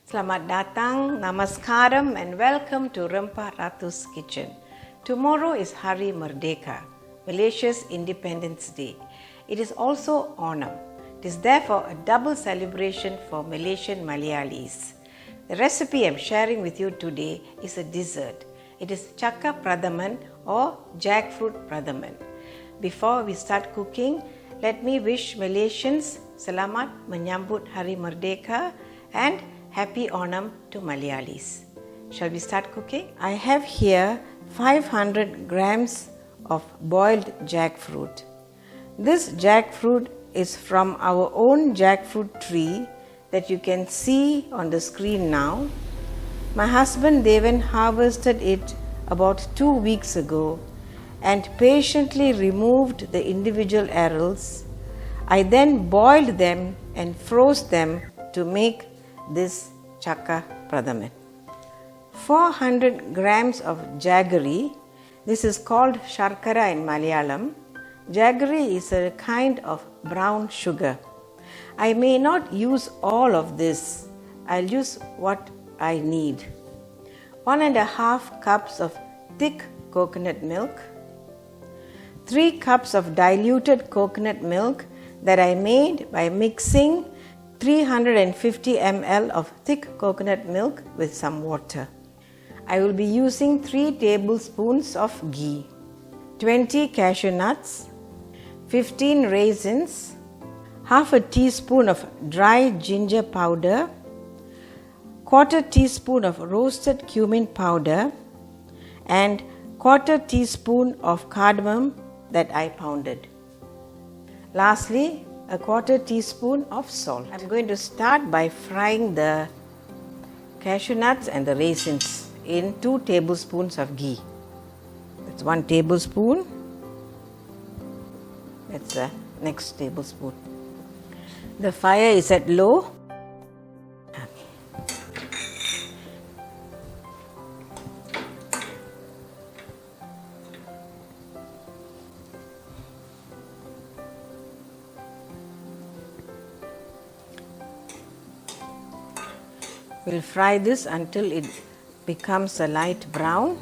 Selamat datang, namaskaram and welcome to Rempah Ratu's Kitchen. Tomorrow is Hari Merdeka, Malaysia's Independence Day. It is also Onam. It is therefore a double celebration for Malaysian Malayalis. The recipe I am sharing with you today is a dessert. It is Chakka Pradhaman or Jackfruit Pradhaman. Before we start cooking, let me wish Malaysians Selamat Menyambut Hari Merdeka and Happy Onam to Malayalis. Shall we start cooking? I have here 500 grams of boiled jackfruit. This jackfruit is from our own jackfruit tree that you can see on the screen now. My husband Devan harvested it about 2 weeks ago and patiently removed the individual arils. I then boiled them and froze them to make this Chakka Pradhaman. 400 grams of jaggery. This is called sharkara in Malayalam. Jaggery is a kind of brown sugar. I may not use all of this. I'll use what I need. 1.5 cups of thick coconut milk. 3 cups of diluted coconut milk that I made by mixing 350 ml of thick coconut milk with some water. I will be using 3 tablespoons of ghee, 20 cashew nuts, 15 raisins, half a teaspoon of dry ginger powder, quarter teaspoon of roasted cumin powder, and quarter teaspoon of cardamom that I pounded. Lastly, a quarter teaspoon of salt. I'm going to start by frying the cashew nuts and the raisins in 2 tablespoons of ghee. That's 1 tablespoon. That's the next tablespoon. The fire is at low. We'll fry this until it becomes a light brown.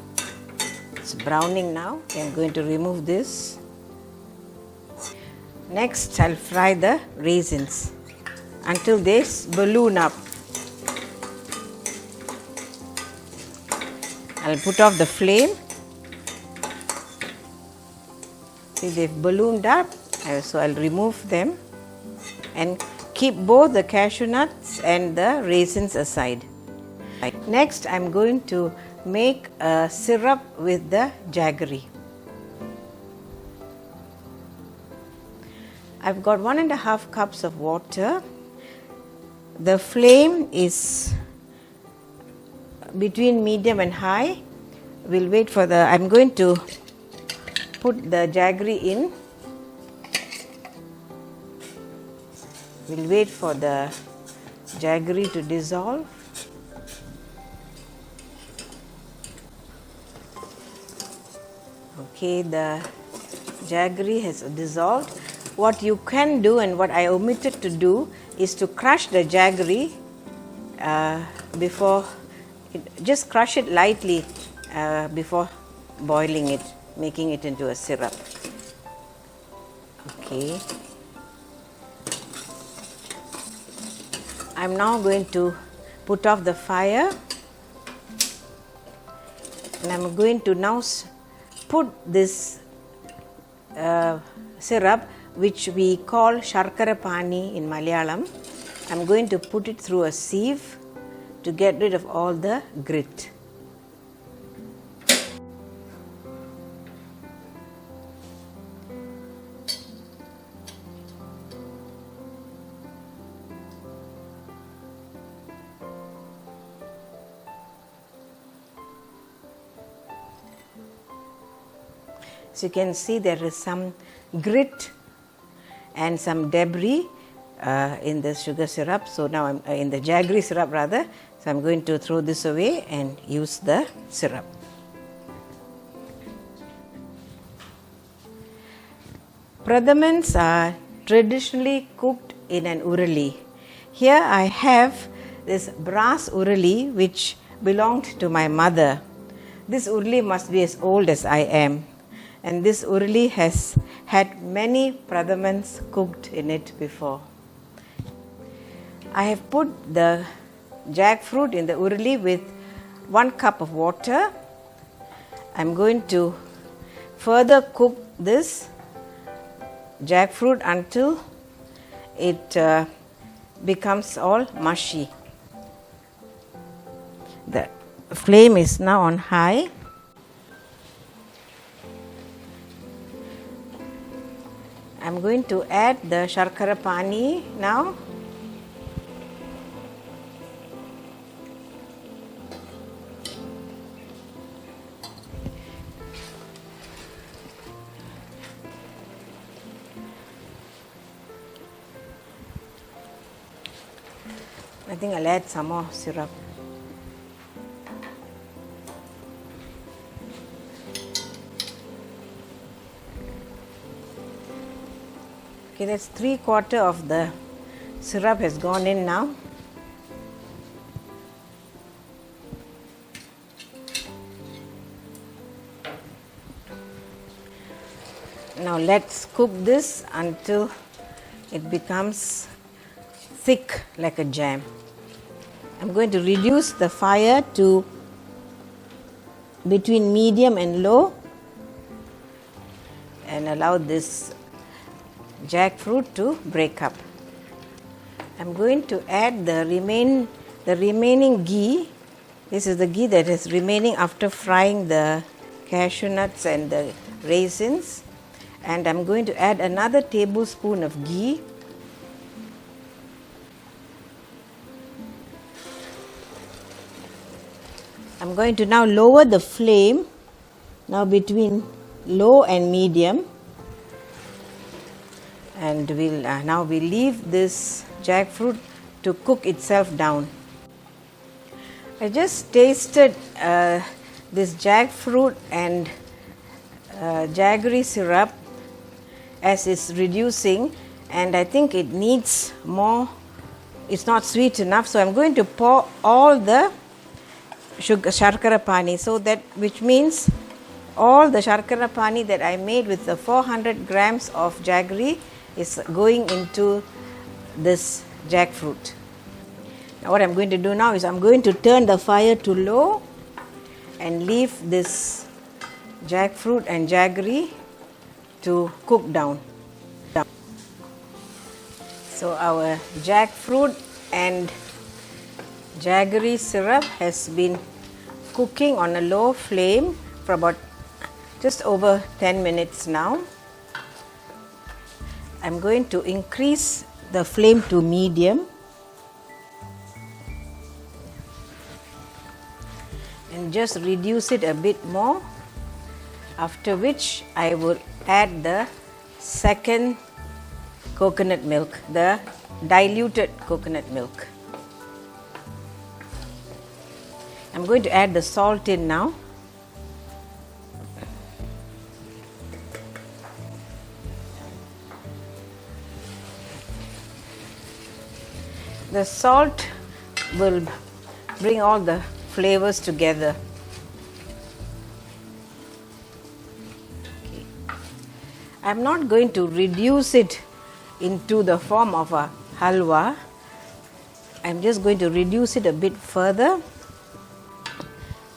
It's browning now. I'm going to remove this. Next, I'll fry the raisins until they balloon up. I'll put off the flame. See, they've ballooned up, so I'll remove them and keep both the cashew nuts and the raisins aside. Next, I'm going to make a syrup with the jaggery. I've got 1.5 cups of water. The flame is between medium and high. We'll wait for I'm going to put the jaggery in. We'll wait for the jaggery to dissolve. Okay, the jaggery has dissolved. What you can do and what I omitted to do is to crush the jaggery just crush it lightly before boiling it, making it into a syrup. Okay. I'm now going to put off the fire and I'm going to now put this syrup, which we call sharkara pani in Malayalam. I'm going to put it through a sieve to get rid of all the grit. So you can see there is some grit and some debris in the sugar syrup. So now I'm in the jaggery syrup rather. So I'm going to throw this away and use the syrup. Pradhamans are traditionally cooked in an urali. Here I have this brass urli which belonged to my mother. This urli must be as old as I am, and this urli has had many pradhamans cooked in it before. I have put the jackfruit in the urli with 1 cup of water. I am going to further cook this jackfruit until it becomes all mushy. The flame is now on high. I am going to add the sharkara pani now. I think I'll add some more syrup. Okay, that's 3/4 of the syrup has gone in now. Now let's cook this until it becomes thick like a jam. I'm going to reduce the fire to between medium and low and allow this jackfruit to break up. I'm going to add the remaining ghee. This is the ghee that is remaining after frying the cashew nuts and the raisins, and I'm going to add another tablespoon of ghee. I'm going to now lower the flame, now between low and medium, and we'll now we leave this jackfruit to cook itself down. I just tasted this jackfruit and jaggery syrup as it's reducing, and I think it needs more. It's not sweet enough, so I'm going to pour all the sharkara pani, so that which means all the sharkara pani that I made with the 400 grams of jaggery is going into this jackfruit. Now what I'm going to do now is I'm going to turn the fire to low and leave this jackfruit and jaggery to cook down. So our jackfruit and jaggery syrup has been cooking on a low flame for about just over 10 minutes now. I'm going to increase the flame to medium and just reduce it a bit more, after which I will add the second coconut milk, the diluted coconut milk. I'm going to add the salt in now. The salt will bring all the flavors together. Okay. I'm not going to reduce it into the form of a halwa. I'm just going to reduce it a bit further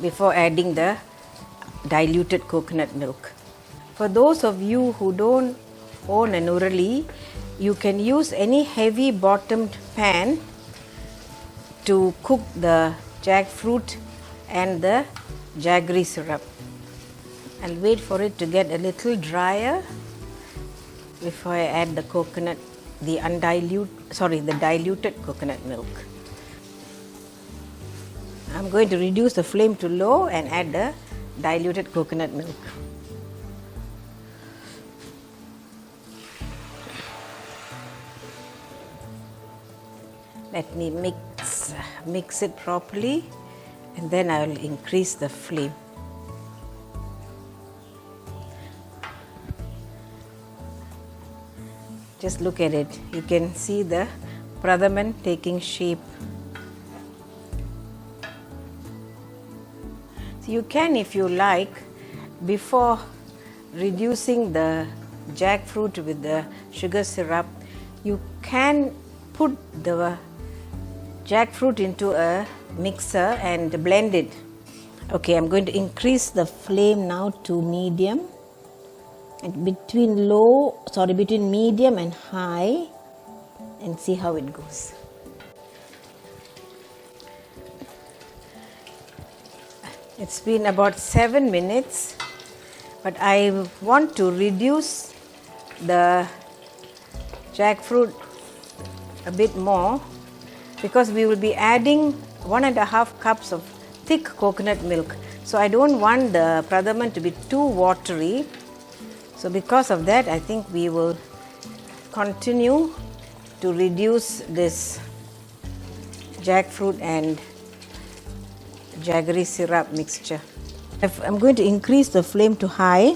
before adding the diluted coconut milk. For those of you who don't own an urali, you can use any heavy bottomed pan to cook the jackfruit and the jaggery syrup. I'll wait for it to get a little drier before I add the diluted coconut milk. I'm going to reduce the flame to low and add the diluted coconut milk. Let me mix it properly, and then I will increase the flame. Just look at it. You can see the pradhaman taking shape. You can, if you like, before reducing the jackfruit with the sugar syrup, you can put the jackfruit into a mixer and blend it. Okay, I'm going to increase the flame now to medium, and between medium and high, and see how it goes. It's been about 7 minutes, but I want to reduce the jackfruit a bit more because we will be adding 1.5 cups of thick coconut milk. So I don't want the Pradhaman to be too watery. So because of that, I think we will continue to reduce this jackfruit and jaggery syrup mixture. I'm going to increase the flame to high.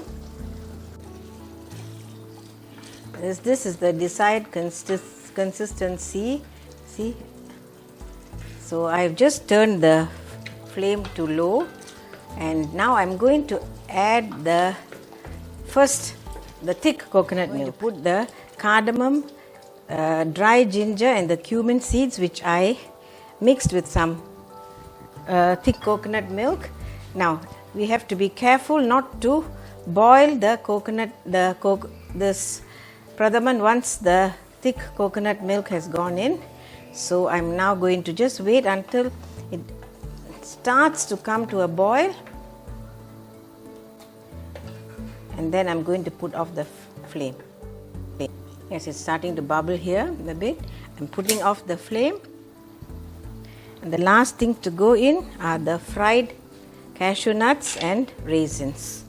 This is the desired consistency. See? So I've just turned the flame to low, and now I'm going to add the thick coconut milk. To put the cardamom, dry ginger and the cumin seeds, which I mixed with some thick coconut milk. Now we have to be careful not to boil the this Pradhaman once the thick coconut milk has gone in. So I'm now going to just wait until it starts to come to a boil, and then I'm going to put off the flame. Yes, it's starting to bubble here a bit. I'm putting off the flame, and the last thing to go in are the fried cashew nuts and raisins.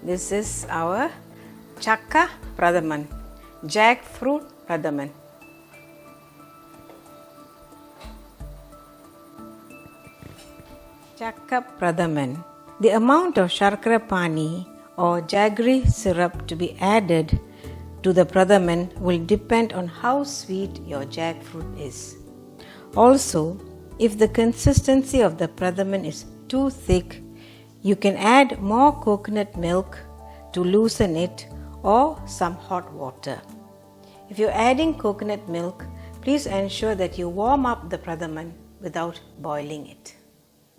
This is our Chakka Pradhaman, jackfruit Pradhaman. Chakka Pradhaman. The amount of sharkara pani or jaggery syrup to be added to the Pradhaman will depend on how sweet your jackfruit is. Also, if the consistency of the Pradhaman is too thick, you can add more coconut milk to loosen it or some hot water. If you're adding coconut milk, please ensure that you warm up the Pradhaman without boiling it.